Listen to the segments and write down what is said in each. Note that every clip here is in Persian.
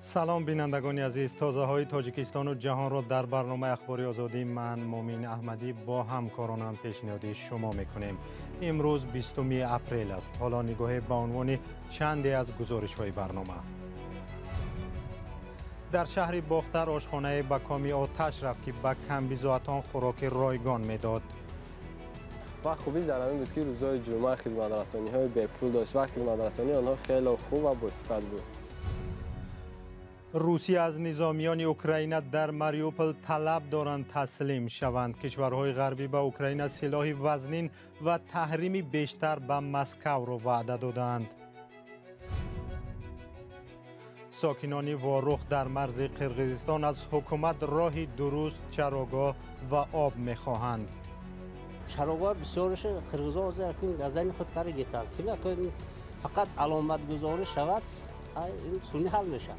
سلام بینندگان عزیز، تازه های تاجیکستان و جهان را در برنامه اخباری آزادی من مومین احمدی با همکارانم پیشنهاد شما میکنیم. امروز 20 اپریل است. حالا نگاه به عنوان چندی از گزارش های برنامه. در شهر باختر آشخانه به کامی آتش رفت که به کمبیزواتان خوراک رایگان میداد. و خوبی در این بود که روزهای جمعه خدمت‌رسانی های به پول داشت و خدمت‌رسانی آنها خیلی خوب و باصفت بود. روسیه از نظامیان اوکراین در ماریوپل طلب دارند تسلیم شوند. کشورهای غربی به اوکراین سلاح وزنین و تحریم بیشتر به مسکو را وعده دادند. ساکنان وارخ در مرز قرقیزستان از حکومت راه درست، چراگاه و آب می‌خواهند. چراگاه بسیارش قرقیزان که از این خود کار گیتند که فقط علامت گذاری شود این سونی حل میشه.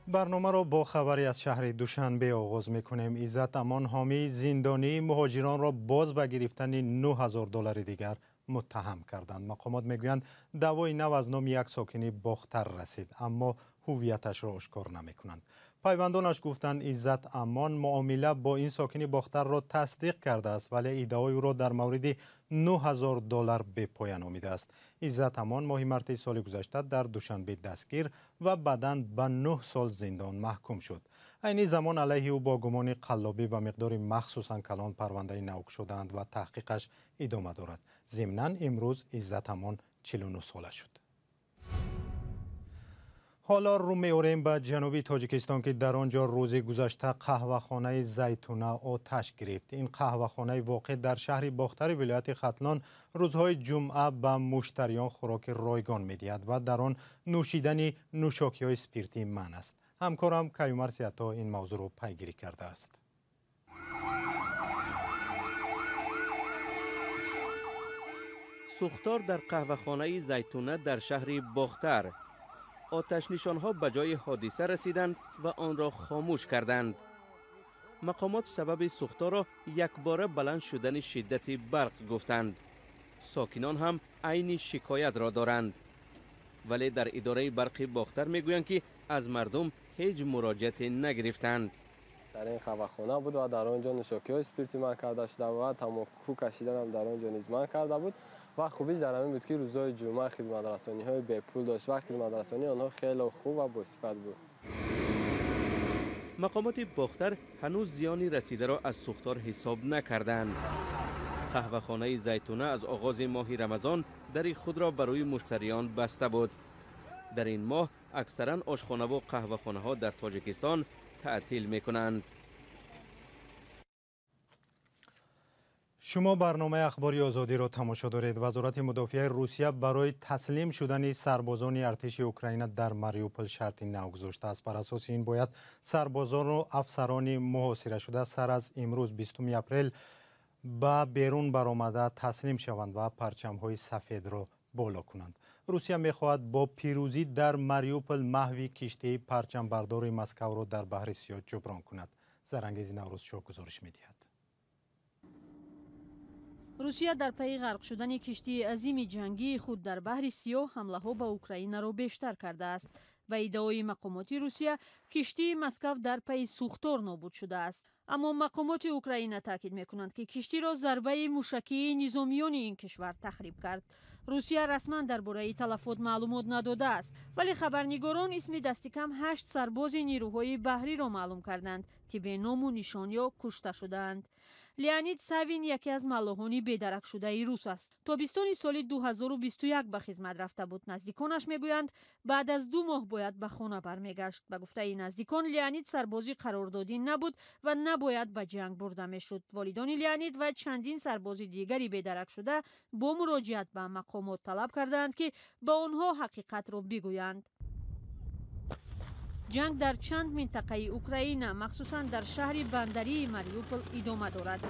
برنامه را با خبری از شهر دوشنبه آغاز می‌کنیم. عزت امان حامی زندانی مهاجران را باز به گرفتن 9000 دلار دیگر متهم کردند. مقامات میگویند دعوای نو از نام یک ساکن باختر رسید، اما هویتش را آشکار نمی‌کنند. پیوندانش گفتند عزت امان معامله با این ساکن باختر را تصدیق کرده است، ولی ادعای او را در مورد 9000 دلار به پایان آمده است. عزت امان ماه مارس سال گذشته در دوشنبه دستگیر و بعداً به 9 سال زندان محکوم شد. این زمان علیه او با گمان قلابی به مقدار مخصوصاً کلان پرونده نو شدند و تحقیقش ادامه دارد. ضمناً امروز عزت امان 49 ساله شد. حالا رو می‌آوریم به جنوبی تاجیکستان که در آنجا روز گذشته قهوه‌خانه زیتونه آتش گرفت. این قهوه‌خانه واقع در شهر باختر ولایت ختلان روزهای جمعه به مشتریان خوراک رایگان می‌دهد و در آن نوشیدن نوشاکی‌های اسپریتی منع است. همکارم کیومر سیاتا این موضوع را پیگیری کرده است. سوختار در قهوه‌خانه زیتونه در شهر باختر. آتش نشان‌ها به جای حادثه رسیدند و آن را خاموش کردند. مقامات سبب سوختار را یکباره بلند شدن شدت برق گفتند. ساکنان هم عین شکایت را دارند. ولی در اداره برق باختر میگویند که از مردم هیچ مراجعت نگرفتند. در این قهوه‌خانه بود و در آنجا نوشاکی‌های اسپریتی منع کرده شده و تمباکو کشیدن هم در آنجا نیز منع کرده بود. و خوبی در این بود که روزهای جمعه خدمت‌رسانی های به پول داشت و خدمت‌رسانی آنها خیلی خوب و باصفت بود. مقامات باختر هنوز زیانی رسیده را از سوختار حساب نکردند. قهوه‌خانه زیتونه از آغاز ماه رمضان در خود را برای مشتریان بسته بود. در این ماه اکثرا آشخانه و قهوه‌خانه ها در تاجیکستان تعطیل می‌کنند. شما برنامه اخباری آزادی را تماشا دارید. وزارت مدافعه روسیه برای تسلیم شدن سربازان ارتش اوکراین در ماریوپل شرطی نو گذاشته است. بر اساس این باید سربازان و افسران محاصره شده سر از امروز 20 اپریل به بیرون برآمده تسلیم شوند و پرچم‌های سفید را بالا کنند. روسیه می‌خواهد با پیروزی در ماریوپل محو کشتی پرچم بردار مسکو را در بحر سیاه جبران کند. زرنگیز نوروزشاه گزارش می‌دهد. روسیه در پی غرق شدن کشتی عظیم جنگی خود در بحر سیاه حمله‌ها به اوکراین را بیشتر کرده است و ادعای مقامات روسیه کشتی مسکو در پی سوختار نابود شده است. اما مقامات اوکراین تاکید می‌کنند که کشتی را ضربه موشکی نظامیان این کشور تخریب کرد. روسیه رسما درباره تلفات معلومات نداده است، ولی خبرنگاران اسم دست کم 8 سرباز نیروهای بحری را معلوم کردند که به نام و نشان یا کشته شدند. لیانید ساوین یکی از ملاحان بیدرک شده روس است. تابستان سال 2021 به خدمت رفته بود. نزدیکانش میگویند بعد از 2 ماه باید به خانه برمیگشت. به گفته این نزدیکان لیانید سربازی قراردادی نبود و نباید به جنگ برده میشد. والدان لیانید و چندین سرباز دیگری بیدرک شده با مراجعت به مقامات طلب کردند که به آنها حقیقت را بگویند. جنگ در چند منطقه اوکراین مخصوصا در شهر بندری ماریوپل ادامه دارد.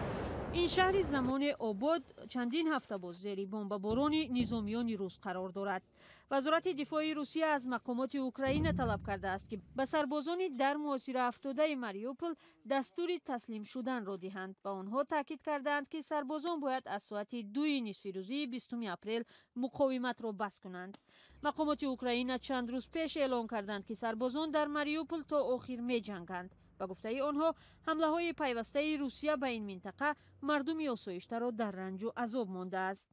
این شهر زمان آباد چندین هفته باز زیر بمباران نظامیان روس قرار دارد. وزارت دفاع روسیه از مقامات اوکراین طلب کرده است که به سربازان در محاصره افتاده ماریوپل دستور تسلیم شدن را دهند. با آنها تاکید کردند که سربازان باید از ساعت 2 نصف روزی 20 اپریل مقاومت را بس کنند. مقامات اوکراین چند روز پیش اعلام کردند که سربازان در ماریوپول تا آخر می جنگند. به گفته آنها حمله های پیوسته روسیه به این منطقه مردم آسایشته را در رنج و عذاب مانده است.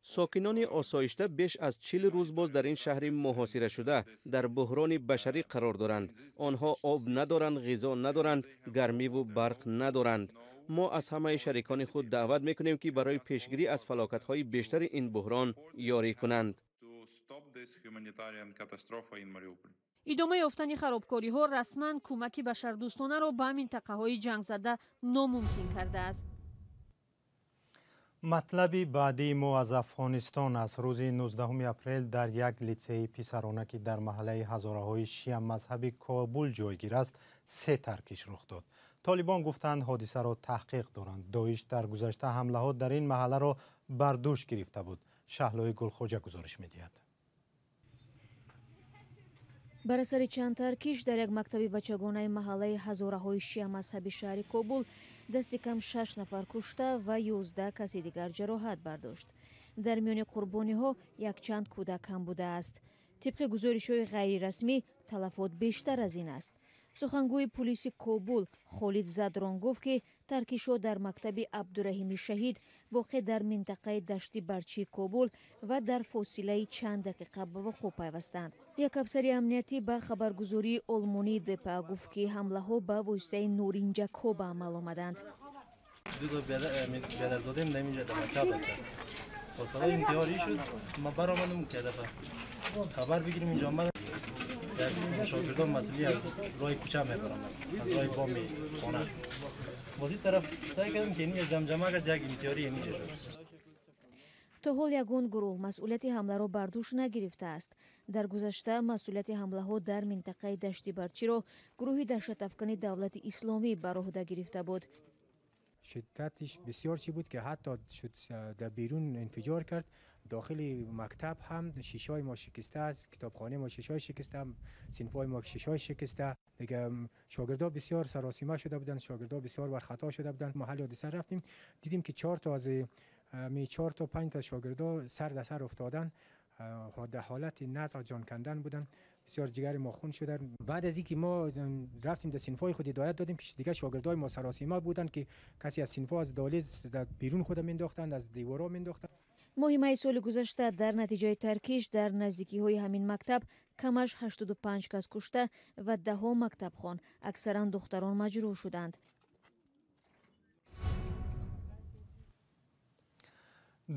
ساکنان آسایشته بیش از 40 روز باز در این شهر محاصره شده در بحران بشری قرار دارند. آنها آب ندارند، غذا ندارند، گرمی و برق ندارند. ما از همه شریکان خود دعوت میکنیم که برای پیشگیری از فلاکت‌های بیشتر این بحران یاری کنند. ادامه یافتن خرابکاری ها رسما کمک بشردوستانه را به منطقه های جنگ زده ناممکن کرده است. مطلب بعدی ما از افغانستان است. روز 19 اپریل در یک لیسه پسرانه که در محله هزاره‌های شیعه مذهبی کابل جایگیر است 3 ترکش رخ داد. طالبان گفتند حادثه را تحقیق دارند. داعش در گذشته حملات در این محله را بر دوش گرفته بود. شهلای گلخوجه گزارش می‌دهد. بر اثر چند ترکیش در یک مکتب بچگانه محله هزاره‌های شیعه مذهبی شهر کابل دست کم 6 نفر کشته و 11 کسی دیگر جراحت برداشت. در میان قربانی ها یک چند کودک هم بوده است. طبق گزارش‌های غیر رسمی تلفات بیشتر از این است. سخنگوی پلیس کابل خالد زدران گفت که ترکیش‌ها در مکتب عبدالرحیم شهید واقع در منطقه دشتی برچی کابل و در فاصله چند دقیقه به وقوع پیوستند. یک افسر امنیتی به خبرگزاری آلمانی دپا گفت که حمله ها به واسطه نورینجک ها به عمل آمدند. دو بیادرزاده نمی‌جا در مکتب است. فاصله انتحاری شد. ما برآمدیم که دفعه خبر بگیریم اینجا آمدن. در شاگردان مسئولی از راه کوچه میبرند، از راه بام خانه. بازی طرف سعی کردیم که این جمجمه از یک انتحاری اینجا شد. تا حال یگان گروه مسئولیت حمله را بر دوش نگرفته است. در گذشته مسئولیت حمله ها در منطقه دشتی برچی را گروه دهشت افکن دولت اسلامی بر عهده گرفته بود. شدتش بسیار چی بود که حتی شد در بیرون انفجار کرد. داخل مکتب هم شیشه‌های ما شکسته است، کتابخانه ما شیشه‌های شکسته، صنف‌های ما شیشه‌های شکسته. دیگه شاگردان بسیار سراسیمه شده بودند، شاگردان بسیار بر خطا شده بودند. محل حادثه رفتیم دیدیم که 4 تا 5 تا شاگردان سر در سر افتادن، در حالت نزع جان کندن بودند. بسیار جگر ما خون شدن. بعد از اینکه ما رفتیم در صنف‌های خود هدایت دادیم که دیگه شاگردای ما سراسیمه بودند که کسی از صنف‌ها از دهلیز در بیرون خود مینداختند، از دیوارا مینداختند. ماه می سال گذشته در نتیجه ترکیش در نزدیکی های همین مکتب کمش 85 کس کشته و 10 مکتب خان اکثرا دختران مجروح شدند.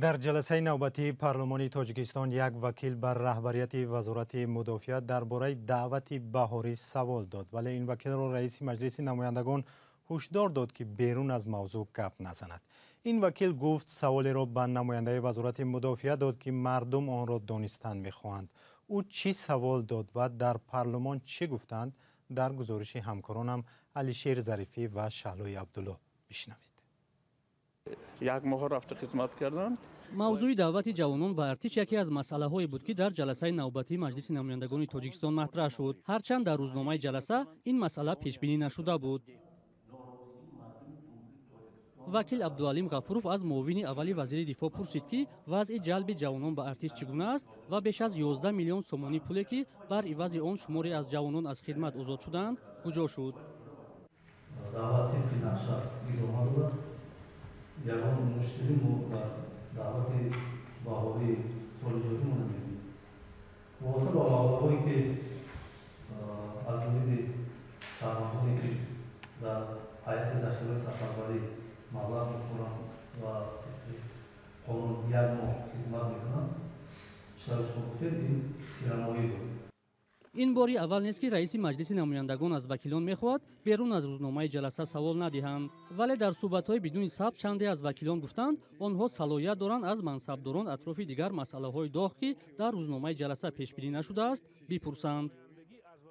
در جلسه نوبتی پارلمان تاجیکستان یک وکیل بر رهبریت وزارت مدافعت درباره دعوت بهاری سوال داد، ولی این وکیل را رئیس مجلس نمایندگان هشدار داد که بیرون از موضوع گپ نزند. این وکیل گفت سوالی را به نماینده وزارت مدافعت داد که مردم آن را دانستن می‌خواهند. او چی سوال داد و در پارلمان چی گفتند؟ در گزارش همکارانم علیشیر ظریفی و شهلای عبدالله بشنوید. یک ماه رفته خدمت کردن. موضوع دعوت جوانان به ارتش یکی از مسئله‌هایی بود که در جلسه نوبتی مجلس نمایندگان تاجیکستان مطرح شد. هرچند در روزنامه جلسه این مسئله پیش بینی نشده بود. وکیل عبدالعلیم غفوروف از معاون اول وزیر دفاع پرسید که وضع جلب جوانان به ارتش چگونه است و بیش از 11 میلیون سومانی پولی که بر عوض آن شماری از جوانان از خدمت آزاد شدند کجا شد؟ دعوتی که نقشه ایران بود یگان مشکلی بود و دعوتی بهاری سال جدی ماندیم. واسه با موضوعی که از جمله شهروندانی که در هیئت ذخیره سفربری مبلغ می‌خورند و قانون یک ماه خدمت می‌کنند اشتراک کنید این پیرامونی بود. این باری اول نیست که رئیس مجلس نمایندگان از وکیلان می‌خواهد بیرون از روزنامه جلسه سوال ندهند، ولی در صحبت‌های بدون ثبت چندی از وکیلان گفتند آنها صلاحیت دارند از منصبداران اطراف دیگر مسئله‌های داغ که در روزنامه جلسه پیش بینی نشده است بپرسند.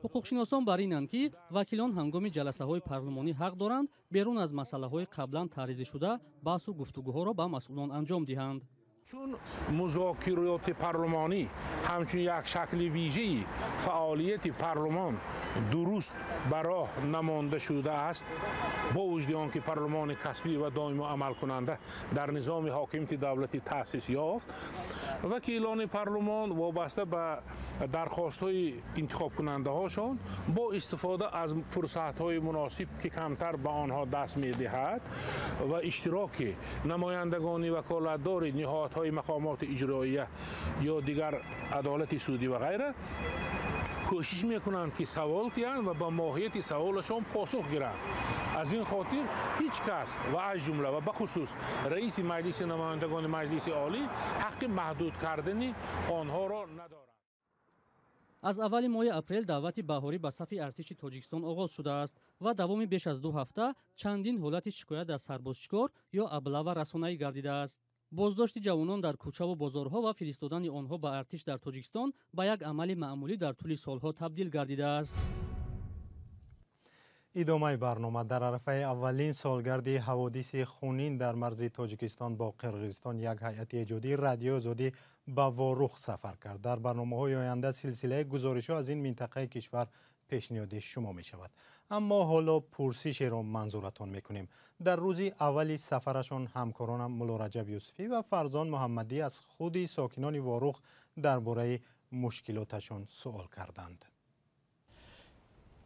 حقوقشناسان بر اینند که وکیلان هنگام جلسه‌های پارلمانی حق دارند بیرون از مسئله‌های قبلا تعریض شده بحث و گفتگوها را به مسئولان انجام دهند. چون مذاکرات پارلمانی همچون یک شکل ویژه‌ای فعالیت پارلمان درست برای نمانده شده است، با وجود آنکه پارلمان کسبی و دائم و عمل کننده در نظام حاکمیت دولتی تأسیس یافت، وکیلان پارلمان وابسته به درخواست‌های انتخاب کننده هاشان با استفاده از فرصت‌های مناسب که کمتر به آنها دست می‌دهد و اشتراک نمایندگان وکالتدار نهادهای مقامات اجراییه یا دیگر عدالت سودی و غیره کوشش میکنند که سوال کنند و با ماهیت سوالشان پاسخ گیرند. از این خاطر هیچ کس و از جمله و بخصوص رئیس مجلس نمایندگان مجلس عالی حق محدود کردن آنها را ندارد. از اول ماه اپریل دعوت بهاری به صف ارتش تاجیکستان آغاز شده است و دوام بیش از 2 هفته چندین حالت شکایت از سربازشکار یا ابله رسانه‌ای گردیده است. بازداشت جوانان در کوچه و بازارها و فرستادن آنها به ارتش در تاجیکستان به یک عمل معمولی در طول سالها تبدیل گردیده است. ادامه برنامه در عرفه اولین سالگرد حوادث خونین در مرز تاجیکستان با قرقیزستان یک هیئت ایجادی رادیو آزادی به واروخ سفر کرد. در برنامه‌های آینده سلسله گزارش‌ها از این منطقه کشور پیشنهاد شما می شود. اما حالا پرسشی را منظورتان می کنیم. در روز اولی سفرشان همکاران مولا رجب یوسفی و فرزان محمدی از خود ساکنان واروخ درباره مشکلاتشان سوال کردند.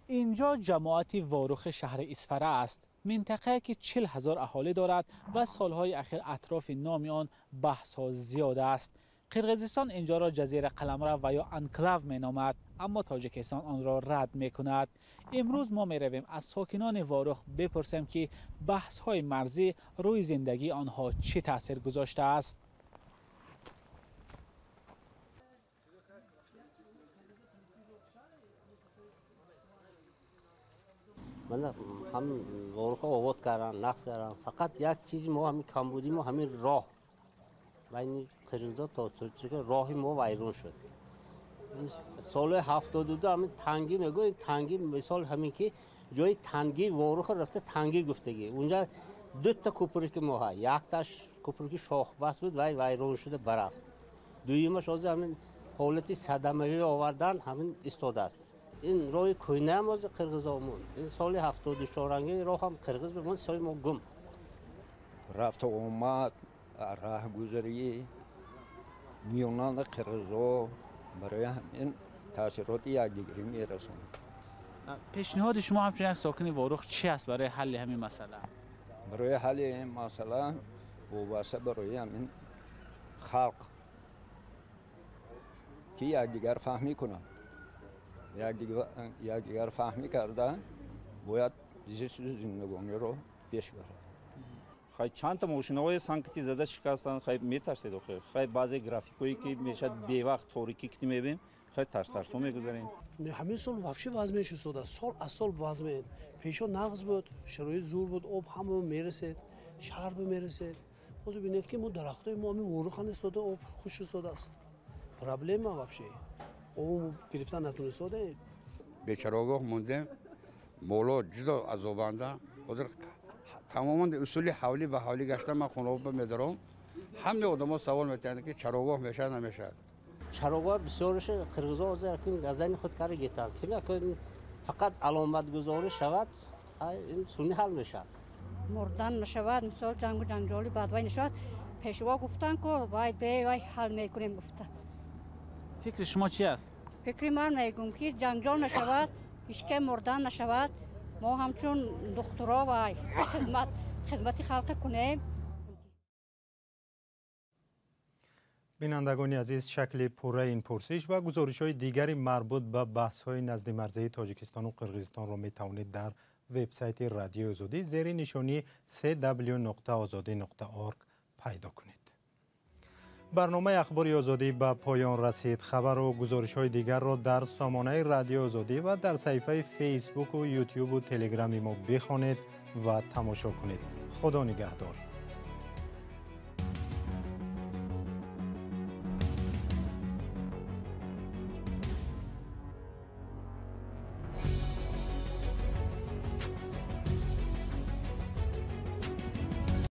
اینجا جماعت واروخ شهر اسفره است. منطقه که 40,000 اهالی دارد و سالهای اخیر اطراف نام آن بحث‌ها زیاد است. قرقیزستان اینجا را جزیره قلمرو و یا انکلاو می نامد، اما تاجیکستان آن را رد می کند. امروز ما می رویم از ساکنان واروخ بپرسیم که بحث های مرزی روی زندگی آنها چه تاثیر گذاشته است. من هم واروخ آباد کردم، نقص کردم. فقط یک چیزی ما همین کم بودیم، ما همین راه بین قرقیزستان تا تاجیکستان راه ما ویران شد. سال 72 همین تنگی میگویم، تنگی مثال همین که جای تنگی واروخ رفته تنگی گفتگی. اونجا 2 تا کوپری که ما های، یک تاش کوپری که شاخ بس بود ویران شده برفت. دویمش از همین حالتی صدمه آوردن همین استاده است. این راه کوینه هم از قرقیزستان این سال 74 رنگی راه هم قرقیز بمون سال ما گم رفت و اومد راه گذاری میونان قرقیزستان برای این تاثیرات یکدیگری میرسونه. پیشنهاد شما همچنین ساکن واروخ چی است برای حل همین مسئله؟ برای حل این مسئله وابسته برای همین خلق که یکدیگر فهمی کنند. یکدیگر فهمی کرده باید زیست زندگانی رو پیش بره. خیلی چند تا ماشین‌های سانکتی زده شکستن، خیلی میترسید. خیلی بعضی گرافیکایی که میشه بی وقت تاریکی که میبینیم خیلی ترسو میگذاریم. همین سال واقعا وضعش شده، سال از سال وضع پیشا نقص بود، شرایط زور بود، آب همه میرسید، شهر به میرسید. باز ببینید که ما درختای ما همین واروخ استاده، آب خوش شده است. پرابلم واقعا او گرفتن نتونسته. به چراگاه مونده، مولا جدا از آبنده، حاضر تماما اصول حولی به حولی گشتن. من خونه میدارم، همه آدما سوال میکنند که چراگاه میشه نمیشه. چراگاه بسیارش قرقیزستان از گزین خود کار گیتن که میکنن فقط علامت گذاری شود این سونی حل میشه. مردن نشود، مثال جنگ و جنجالی بدوی نشود، پیشوا گفتن که وای حل میکنیم گفتن. فکر شما چی است؟ فکر من میگم که جنجال نشود، هیچکس مردن نشود، ما همچون دخترها و خدمت خلق کنیم. بینندگان عزیز، شکل پوره این پرسش و گزارش‌های دیگری مربوط به بحث‌های نزد مرزی تاجیکستان و قرقیزستان را می‌توانید در وبسایت رادیو آزادی زیر نشانی www.azadi.org پیدا کنید. برنامه اخباری آزادی به پایان رسید. خبر و گزارش‌های دیگر را در سامانه رادیو آزادی و در صفحه فیسبوک و یوتیوب و تلگرام ما بخوانید و تماشا کنید. خدا نگهدار.